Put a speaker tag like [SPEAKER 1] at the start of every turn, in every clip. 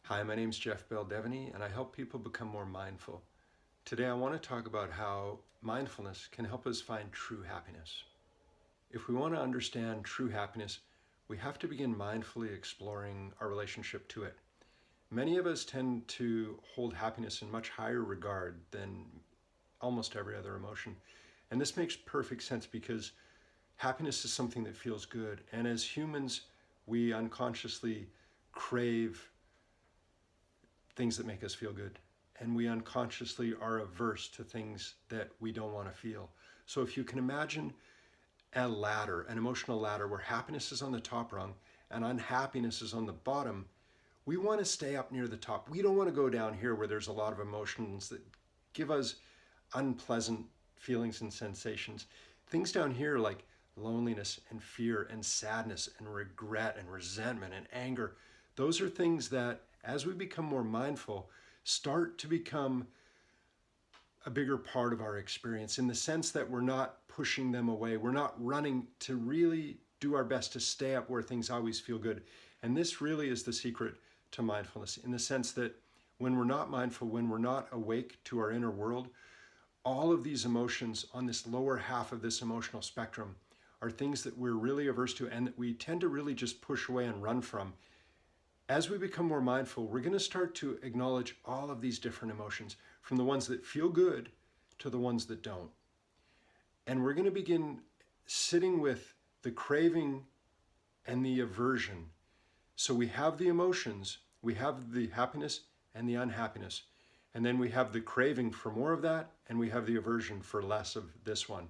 [SPEAKER 1] Hi, my name is Geoff Bell-Devaney, and I help people become more mindful. Today I want to talk about how mindfulness can help us find true happiness. If we want to understand true happiness, we have to begin mindfully exploring our relationship to it. Many of us tend to hold happiness in much higher regard than almost every other emotion. And this makes perfect sense because happiness is something that feels good. And as humans, we unconsciously crave things that make us feel good. And we unconsciously are averse to things that we don't want to feel. So if you can imagine a ladder, an emotional ladder, where happiness is on the top rung and unhappiness is on the bottom, we want to stay up near the top. We don't want to go down here where there's a lot of emotions that give us unpleasant feelings and sensations. Things down here like loneliness and fear and sadness and regret and resentment and anger, those are things that, as we become more mindful, start to become a bigger part of our experience in the sense that we're not pushing them away. We're not running to really do our best to stay up where things always feel good. And this really is the secret to mindfulness, in the sense that when we're not mindful, when we're not awake to our inner world, all of these emotions on this lower half of this emotional spectrum are things that we're really averse to and that we tend to really just push away and run from. As we become more mindful, we're going to start to acknowledge all of these different emotions, from the ones that feel good to the ones that don't. And we're going to begin sitting with the craving and the aversion. So we have the emotions, we have the happiness and the unhappiness, and then we have the craving for more of that, and we have the aversion for less of this one.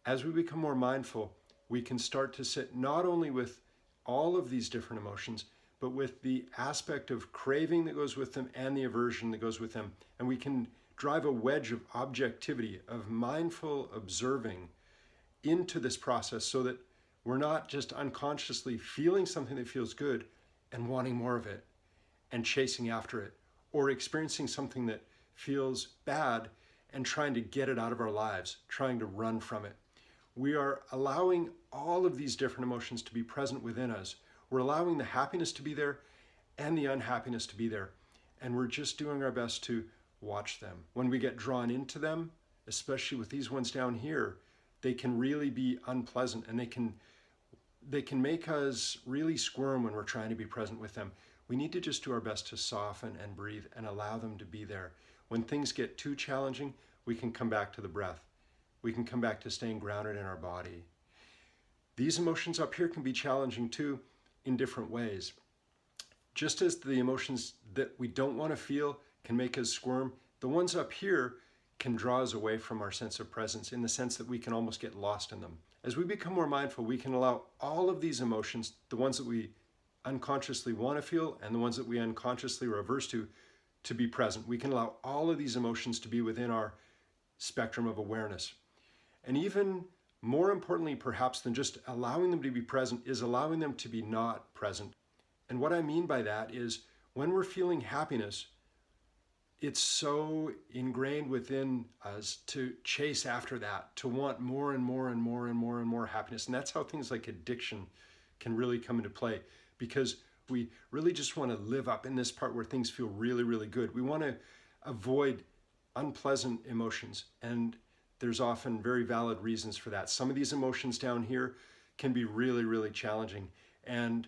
[SPEAKER 1] As we become more mindful, we can start to sit not only with all of these different emotions, but with the aspect of craving that goes with them and the aversion that goes with them. And we can drive a wedge of objectivity, of mindful observing into this process, so that we're not just unconsciously feeling something that feels good and wanting more of it and chasing after it, or experiencing something that feels bad and trying to get it out of our lives, trying to run from it. We are allowing all of these different emotions to be present within us. We're allowing the happiness to be there and the unhappiness to be there. And we're just doing our best to watch them. When we get drawn into them, especially with these ones down here, they can really be unpleasant, and they can make us really squirm when we're trying to be present with them. We need to just do our best to soften and breathe and allow them to be there. When things get too challenging, we can come back to the breath. We can come back to staying grounded in our body. These emotions up here can be challenging too, in different ways. Just as the emotions that we don't want to feel can make us squirm, the ones up here can draw us away from our sense of presence, in the sense that we can almost get lost in them. As we become more mindful, we can allow all of these emotions, the ones that we unconsciously want to feel and the ones that we unconsciously are averse to be present. We can allow all of these emotions to be within our spectrum of awareness. And even more importantly, perhaps, than just allowing them to be present, is allowing them to be not present. And what I mean by that is, when we're feeling happiness, it's so ingrained within us to chase after that, to want more and more and more and more and more happiness. And that's how things like addiction can really come into play, because we really just want to live up in this part where things feel really, really good. We want to avoid unpleasant emotions, and there's often very valid reasons for that. Some of these emotions down here can be really, really challenging. And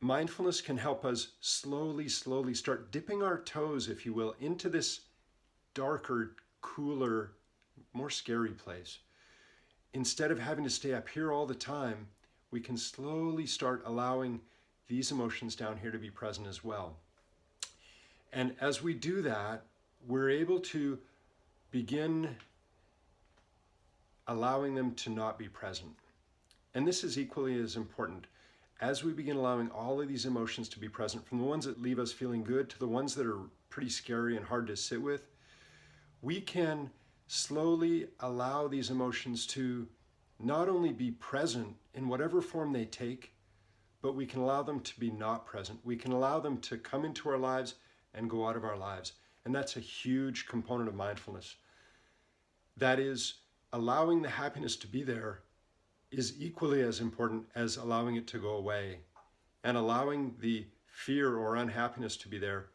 [SPEAKER 1] mindfulness can help us slowly, slowly start dipping our toes, if you will, into this darker, cooler, more scary place. Instead of having to stay up here all the time, we can slowly start allowing these emotions down here to be present as well. And as we do that, we're able to begin allowing them to not be present. And this is equally as important. As we begin allowing all of these emotions to be present, from the ones that leave us feeling good to the ones that are pretty scary and hard to sit with, we can slowly allow these emotions to not only be present in whatever form they take, but we can allow them to be not present. We can allow them to come into our lives and go out of our lives. And that's a huge component of mindfulness. That is, allowing the happiness to be there is equally as important as allowing it to go away, and allowing the fear or unhappiness to be there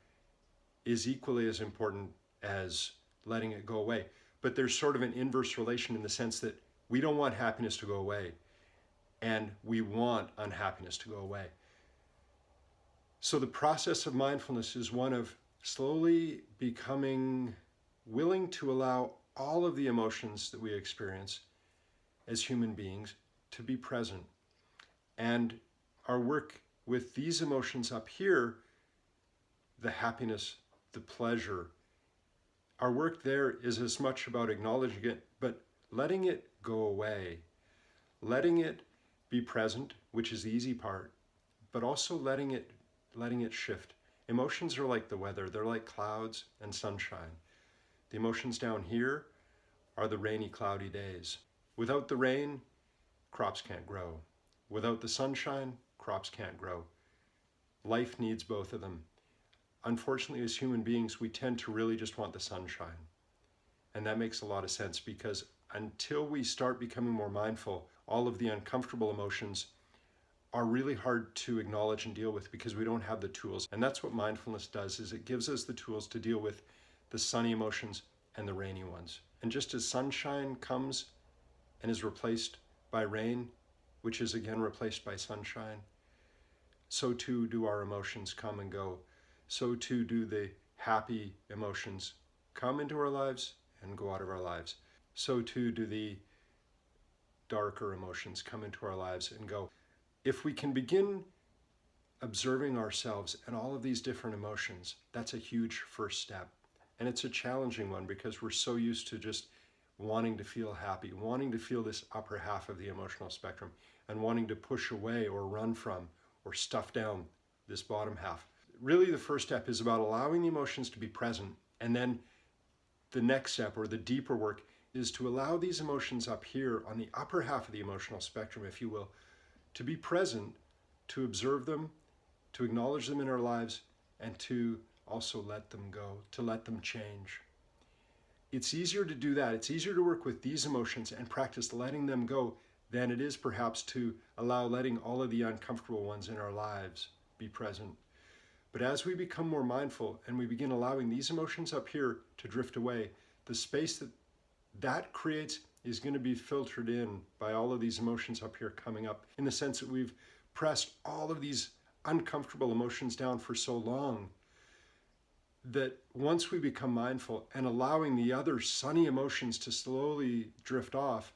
[SPEAKER 1] is equally as important as letting it go away. But there's sort of an inverse relation in the sense that we don't want happiness to go away, and we want unhappiness to go away. So the process of mindfulness is one of slowly becoming willing to allow all of the emotions that we experience as human beings to be present. And our work with these emotions up here, the happiness, the pleasure, our work there is as much about acknowledging it, but letting it go away, letting it be present, which is the easy part, but also letting it shift. Emotions are like the weather. They're like clouds and sunshine. The emotions down here are the rainy, cloudy days. Without the rain, crops can't grow. Without the sunshine, crops can't grow. Life needs both of them. Unfortunately, as human beings, we tend to really just want the sunshine. And that makes a lot of sense, because until we start becoming more mindful, all of the uncomfortable emotions are really hard to acknowledge and deal with because we don't have the tools. And that's what mindfulness does, is it gives us the tools to deal with the sunny emotions and the rainy ones. And just as sunshine comes and is replaced by rain, which is again replaced by sunshine, so too do our emotions come and go. So too do the happy emotions come into our lives and go out of our lives. So too do the darker emotions come into our lives and go. If we can begin observing ourselves and all of these different emotions, that's a huge first step. And it's a challenging one because we're so used to just wanting to feel happy, wanting to feel this upper half of the emotional spectrum, and wanting to push away or run from or stuff down this bottom half. Really, the first step is about allowing the emotions to be present, and then the next step, or the deeper work, is to allow these emotions up here on the upper half of the emotional spectrum, if you will, to be present, to observe them, to acknowledge them in our lives, and to also let them go, to let them change. It's easier to do that. It's easier to work with these emotions and practice letting them go than it is perhaps to allow letting all of the uncomfortable ones in our lives be present. But as we become more mindful and we begin allowing these emotions up here to drift away, the space that creates is going to be filtered in by all of these emotions up here coming up, in the sense that we've pressed all of these uncomfortable emotions down for so long that once we become mindful and allowing the other sunny emotions to slowly drift off,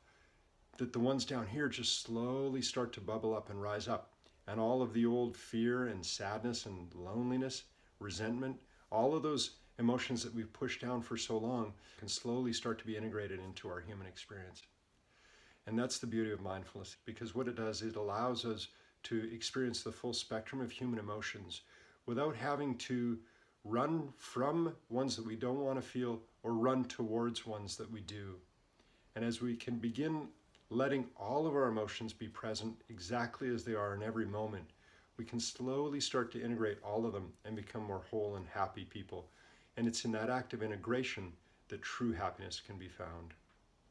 [SPEAKER 1] that the ones down here just slowly start to bubble up and rise up. And all of the old fear and sadness and loneliness, resentment, all of those emotions that we've pushed down for so long can slowly start to be integrated into our human experience. And that's the beauty of mindfulness, because what it does, it allows us to experience the full spectrum of human emotions without having to run from ones that we don't want to feel or run towards ones that we do. And as we can begin letting all of our emotions be present exactly as they are in every moment, we can slowly start to integrate all of them and become more whole and happy people. And it's in that act of integration that true happiness can be found.